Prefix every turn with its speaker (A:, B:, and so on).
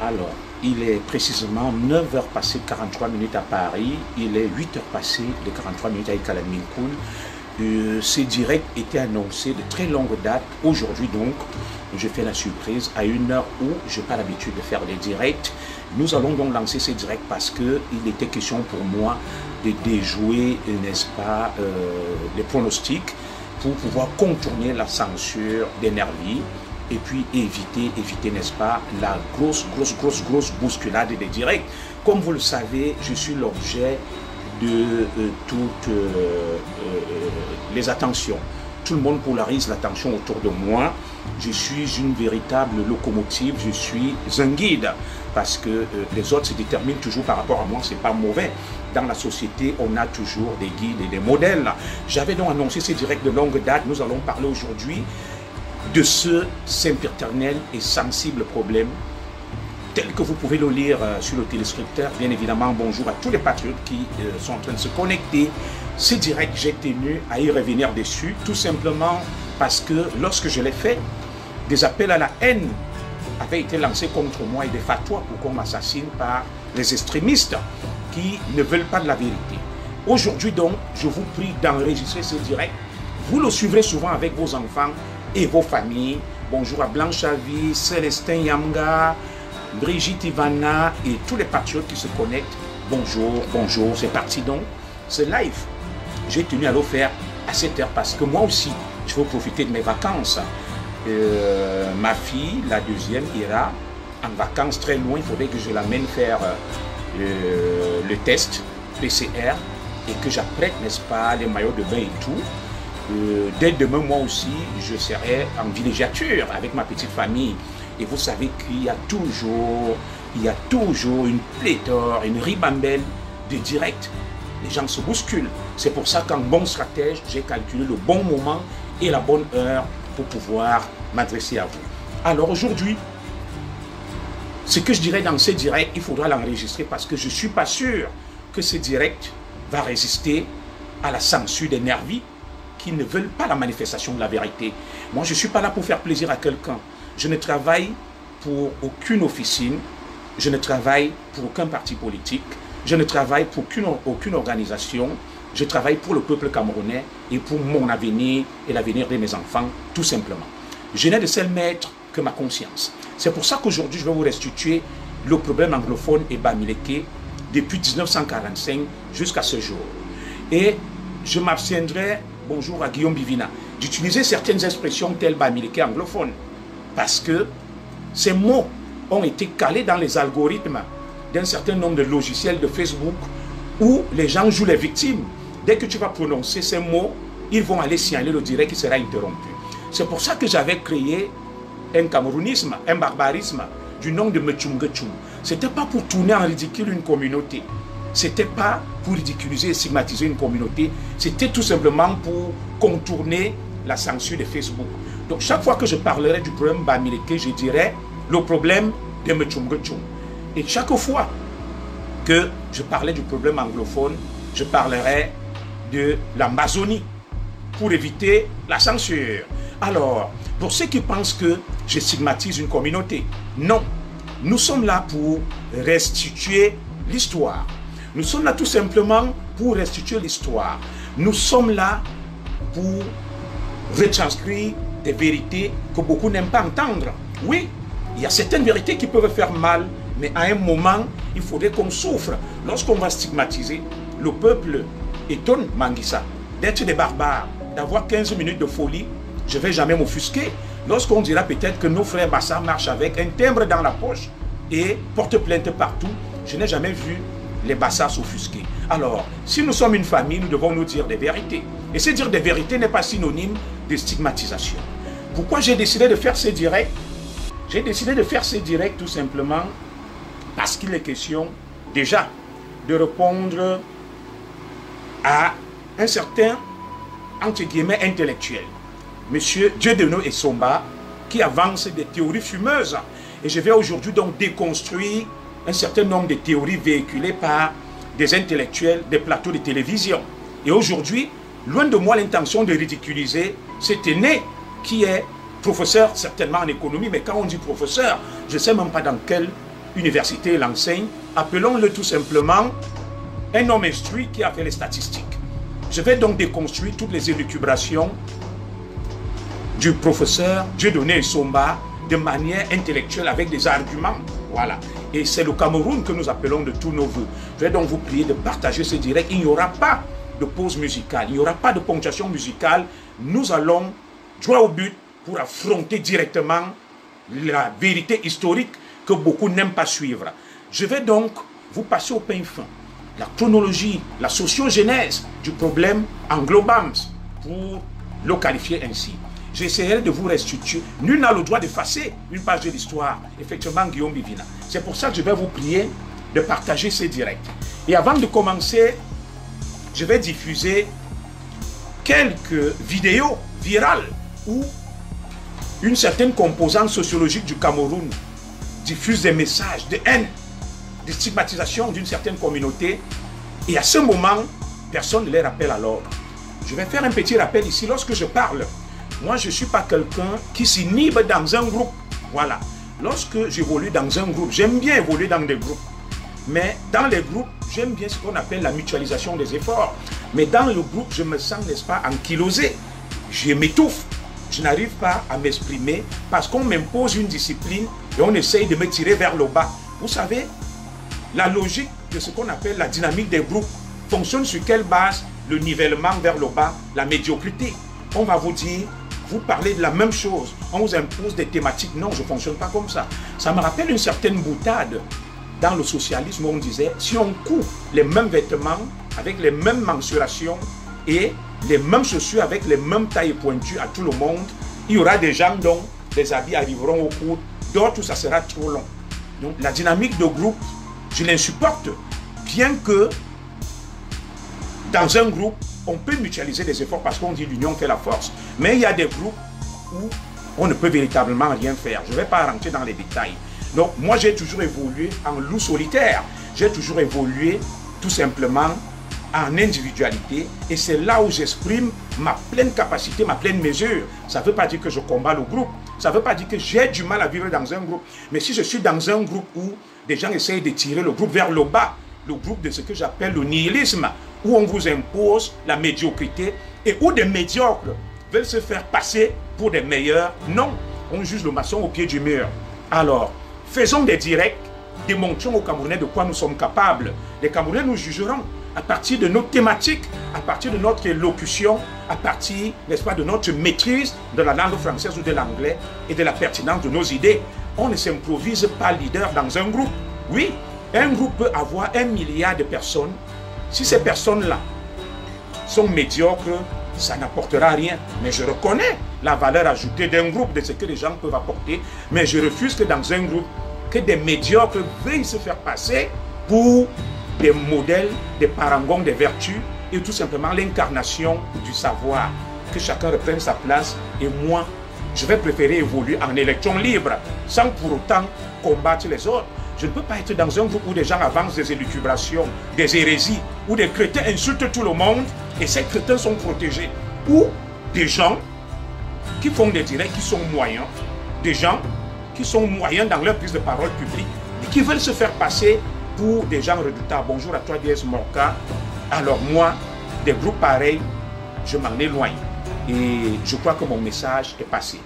A: Alors, il est précisément 9 heures passées 43 minutes à Paris, il est 8 heures passées de 43 minutes à Ikalamilkoul. Ces directs étaient annoncés de très longue date. Aujourd'hui donc, je fais la surprise à une heure où je n'ai pas l'habitude de faire des directs. Nous allons donc lancer ces directs parce qu'il était question pour moi de déjouer, n'est-ce pas, les pronostics pour pouvoir contourner la censure d'Enervi et puis éviter, n'est-ce pas, la grosse bousculade des directs. Comme vous le savez, je suis l'objet de toutes les attentions. Tout le monde polarise l'attention autour de moi. Je suis une véritable locomotive, je suis un guide, parce que les autres se déterminent toujours par rapport à moi, c'est pas mauvais. Dans la société, on a toujours des guides et des modèles. J'avais donc annoncé ces directs de longue date. Nous allons parler aujourd'hui de ce sempiternel et sensible problème tel que vous pouvez le lire sur le téléscripteur. Bien évidemment, bonjour à tous les patriotes qui sont en train de se connecter. Ce direct, j'ai tenu à y revenir dessus, tout simplement parce que lorsque je l'ai fait, des appels à la haine avaient été lancés contre moi et des fatwas pour qu'on m'assassine par les extrémistes qui ne veulent pas de la vérité. Aujourd'hui donc, je vous prie d'enregistrer ce direct. Vous le suivrez souvent avec vos enfants et vos familles. Bonjour à Blanche Avi, Célestin Yamga, Brigitte Ivana et tous les patriotes qui se connectent. Bonjour, c'est parti donc. Ce live, j'ai tenu à le faire à cette heure parce que moi aussi, je veux profiter de mes vacances. Ma fille, la deuxième, ira en vacances très loin. Il faudrait que je l'amène faire le test PCR et que j'apprête, n'est-ce pas, les maillots de bain et tout. Dès demain, moi aussi, je serai en villégiature avec ma petite famille. Et vous savez qu'il y a toujours une pléthore, une ribambelle de directs. Les gens se bousculent. C'est pour ça qu'en bon stratège, j'ai calculé le bon moment et la bonne heure pour pouvoir m'adresser à vous. Alors aujourd'hui, ce que je dirais dans ce direct, il faudra l'enregistrer parce que je ne suis pas sûr que ce direct va résister à la censure des nervis qui ne veulent pas la manifestation de la vérité. Moi, je ne suis pas là pour faire plaisir à quelqu'un. Je ne travaille pour aucune officine, je ne travaille pour aucun parti politique, je ne travaille pour aucune organisation, je travaille pour le peuple camerounais et pour mon avenir et l'avenir de mes enfants, tout simplement. Je n'ai de seul maître que ma conscience. C'est pour ça qu'aujourd'hui, je vais vous restituer le problème anglophone et bamileke depuis 1945 jusqu'à ce jour. Et je m'abstiendrai, bonjour à Guillaume Bivina, d'utiliser certaines expressions telles bamileke anglophone. Parce que ces mots ont été calés dans les algorithmes d'un certain nombre de logiciels de Facebook où les gens jouent les victimes. Dès que tu vas prononcer ces mots, ils vont aller signaler le direct qui sera interrompu. C'est pour ça que j'avais créé un camerounisme, un barbarisme du nom de Mechungechung. Ce n'était pas pour tourner en ridicule une communauté. Ce n'était pas pour ridiculiser et stigmatiser une communauté. C'était tout simplement pour contourner la censure de Facebook. Donc chaque fois que je parlerai du problème bamileke, je dirai le problème de Mechungechung. Et chaque fois que je parlais du problème anglophone, je parlerai de l'Amazonie pour éviter la censure. Alors, pour ceux qui pensent que je stigmatise une communauté, non. Nous sommes là pour restituer l'histoire. Nous sommes là tout simplement pour restituer l'histoire. Nous sommes là pour retranscrire des vérités que beaucoup n'aiment pas entendre. Oui, il y a certaines vérités qui peuvent faire mal, mais à un moment, il faudrait qu'on souffre. Lorsqu'on va stigmatiser, le peuple étonne Manguissa d'être des barbares, d'avoir 15 minutes de folie. Je ne vais jamais m'offusquer. Lorsqu'on dira peut-être que nos frères Bassa marchent avec un timbre dans la poche et portent plainte partout, je n'ai jamais vu les Bassa s'offusquer. Alors, si nous sommes une famille, nous devons nous dire des vérités. Et se dire des vérités n'est pas synonyme de stigmatisation. Pourquoi j'ai décidé de faire ce direct? J'ai décidé de faire ce direct tout simplement parce qu'il est question déjà de répondre à un certain, entre guillemets, intellectuel. Monsieur Dieudonné Essomba, qui avance des théories fumeuses. Et je vais aujourd'hui donc déconstruire un certain nombre de théories véhiculées par des intellectuels des plateaux de télévision. Et aujourd'hui, loin de moi l'intention de ridiculiser cet aîné qui est professeur certainement en économie, mais quand on dit professeur, je ne sais même pas dans quelle université l'enseigne, appelons-le tout simplement un homme instruit qui a fait les statistiques. Je vais donc déconstruire toutes les élucubrations du professeur Dieudonné Somba de manière intellectuelle avec des arguments. Voilà. Et c'est le Cameroun que nous appelons de tous nos voeux. Je vais donc vous prier de partager ce direct. Il n'y aura pas de pause musicale, il n'y aura pas de ponctuation musicale. Nous allons droit au but pour affronter directement la vérité historique que beaucoup n'aiment pas suivre. Je vais donc vous passer au pain fin la chronologie, la sociogénèse du problème englobant pour le qualifier ainsi. J'essaierai de vous restituer. Nul n'a le droit d'effacer une page de l'histoire. Effectivement, Guillaume Bivina. C'est pour ça que je vais vous prier de partager ces directs. Et avant de commencer, je vais diffuser quelques vidéos virales où une certaine composante sociologique du Cameroun diffuse des messages de haine, de stigmatisation d'une certaine communauté. Et à ce moment, personne ne les rappelle à l'ordre. Je vais faire un petit rappel ici. Lorsque je parle, moi, je ne suis pas quelqu'un qui s'inhibe dans un groupe. Voilà. Lorsque j'évolue dans un groupe, j'aime bien évoluer dans des groupes. Mais dans les groupes, j'aime bien ce qu'on appelle la mutualisation des efforts. Mais dans le groupe, je me sens, n'est-ce pas, ankylosé. Je m'étouffe. Je n'arrive pas à m'exprimer parce qu'on m'impose une discipline et on essaye de me tirer vers le bas. Vous savez, la logique de ce qu'on appelle la dynamique des groupes fonctionne sur quelle base? Le nivellement vers le bas, la médiocrité. On va vous dire, vous parlez de la même chose, on vous impose des thématiques. Non, je ne fonctionne pas comme ça. Ça me rappelle une certaine boutade dans le socialisme où on disait, si on coupe les mêmes vêtements avec les mêmes mensurations et les mêmes chaussures avec les mêmes tailles pointues à tout le monde, il y aura des gens dont les habits arriveront au coude, d'autres ça sera trop long. Donc la dynamique de groupe, je l'insupporte, bien que dans un groupe, on peut mutualiser des efforts parce qu'on dit l'union fait la force. Mais il y a des groupes où on ne peut véritablement rien faire. Je ne vais pas rentrer dans les détails. Donc moi j'ai toujours évolué en loup solitaire. J'ai toujours évolué tout simplement en individualité. Et c'est là où j'exprime ma pleine capacité, ma pleine mesure. Ça ne veut pas dire que je combats le groupe. Ça ne veut pas dire que j'ai du mal à vivre dans un groupe. Mais si je suis dans un groupe où des gens essayent de tirer le groupe vers le bas, le groupe de ce que j'appelle le nihilisme, où on vous impose la médiocrité et où des médiocres veulent se faire passer pour des meilleurs. Non, on juge le maçon au pied du mur. Alors, faisons des directs, démontrons aux Camerounais de quoi nous sommes capables. Les Camerounais nous jugeront à partir de nos thématiques, à partir de notre élocution, à partir, n'est-ce pas, de notre maîtrise de la langue française ou de l'anglais et de la pertinence de nos idées. On ne s'improvise pas leader dans un groupe. Oui, un groupe peut avoir 1 milliard de personnes. Si ces personnes-là sont médiocres, ça n'apportera rien. Mais je reconnais la valeur ajoutée d'un groupe, de ce que les gens peuvent apporter. Mais je refuse que dans un groupe, que des médiocres veuillent se faire passer pour des modèles, des parangons, des vertus et tout simplement l'incarnation du savoir. Que chacun reprenne sa place et moi, je vais préférer évoluer en électron libre sans pour autant combattre les autres. Je ne peux pas être dans un groupe où des gens avancent des élucubrations, des hérésies, où des crétins insultent tout le monde et ces crétins sont protégés. Ou des gens qui font des directs qui sont moyens, des gens qui sont moyens dans leur prise de parole publique et qui veulent se faire passer pour des gens redoutables. Bonjour à toi, DS Morka. Alors moi, des groupes pareils, je m'en éloigne. Et je crois que mon message est passé.